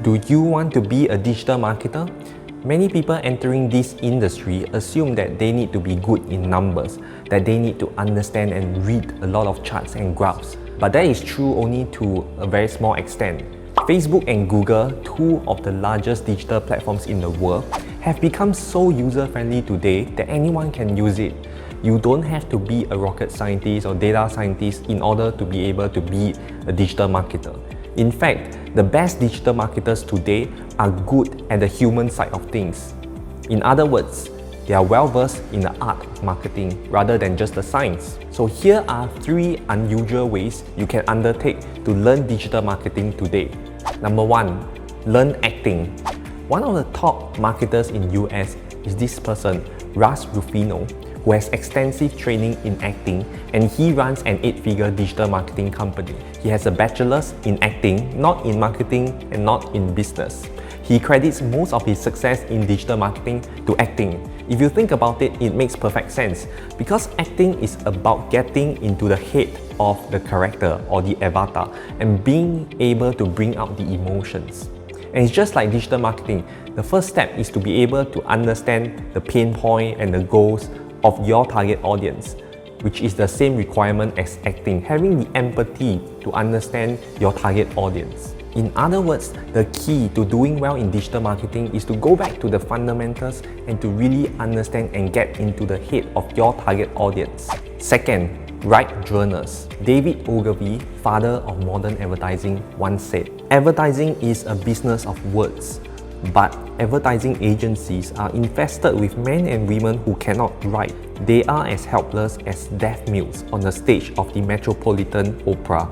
Do you want to be a digital marketer? Many people entering this industry assume that they need to be good in numbers, that they need to understand and read a lot of charts and graphs. But that is true only to a very small extent. Facebook and Google, two of the largest digital platforms in the world, have become so user-friendly today that anyone can use it. You don't have to be a rocket scientist or data scientist in order to be able to be a digital marketer. In fact, the best digital marketers today are good at the human side of things. In other words, they are well versed in the art of marketing rather than just the science. So here are 3 unusual ways you can undertake to learn digital marketing today. Number 1, learn acting. One of the top marketers in US is this person, Russ Rufino, who has extensive training in acting, and he runs an 8-figure digital marketing company. He has a bachelor's in acting, not in marketing and not in business. He credits most of his success in digital marketing to acting. If you think about it, it makes perfect sense because acting is about getting into the head of the character or the avatar and being able to bring out the emotions. And it's just like digital marketing. The first step is to be able to understand the pain point and the goals of your target audience, which is the same requirement as acting, having the empathy to understand your target audience. In other words, the key to doing well in digital marketing is to go back to the fundamentals and to really understand and get into the head of your target audience. Second, write journals. David Ogilvy, father of modern advertising, once said, "Advertising is a business of words. But advertising agencies are infested with men and women who cannot write. They are as helpless as deaf mutes on the stage of the Metropolitan Opera."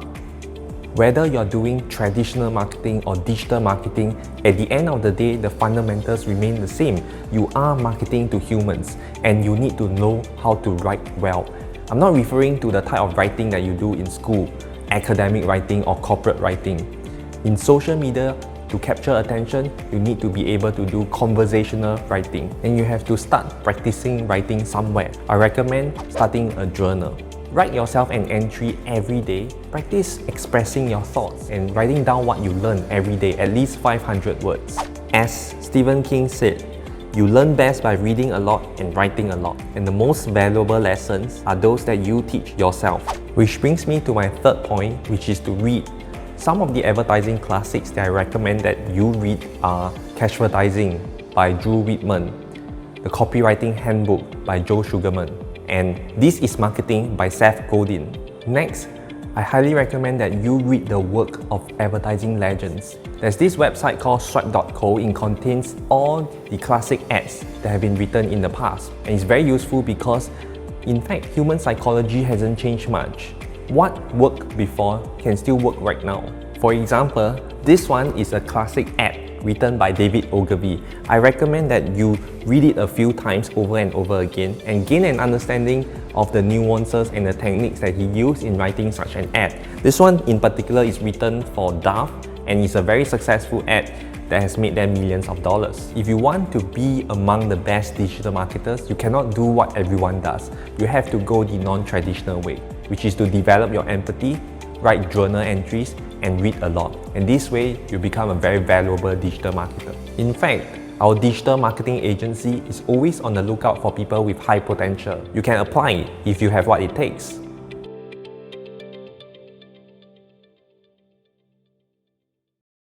Whether you're doing traditional marketing or digital marketing, at the end of the day, the fundamentals remain the same. You are marketing to humans and you need to know how to write well. I'm not referring to the type of writing that you do in school, academic writing or corporate writing. In social media, to capture attention, you need to be able to do conversational writing, and you have to start practicing writing somewhere. I recommend starting a journal. Write yourself an entry every day. Practice expressing your thoughts and writing down what you learn every day, at least 500 words. As Stephen King said, you learn best by reading a lot and writing a lot, and the most valuable lessons are those that you teach yourself. Which brings me to my third point, which is to read. Some of the advertising classics that I recommend that you read are Cashvertising by Drew Whitman, The Copywriting Handbook by Joe Sugarman, and This is Marketing by Seth Godin. Next, I highly recommend that you read the work of advertising legends. There's this website called Stripe.co. It contains all the classic ads that have been written in the past, and it's very useful because, in fact, human psychology hasn't changed much. What worked before can still work right now. For example, this one is a classic ad written by David Ogilvy. I recommend that you read it a few times over and over again and gain an understanding of the nuances and the techniques that he used in writing such an ad. This one in particular is written for Dove and is a very successful ad that has made them millions of dollars. If you want to be among the best digital marketers, you cannot do what everyone does. You have to go the non-traditional way, which is to develop your empathy, write journal entries, and read a lot. And this way, you become a very valuable digital marketer. In fact, our digital marketing agency is always on the lookout for people with high potential. You can apply if you have what it takes.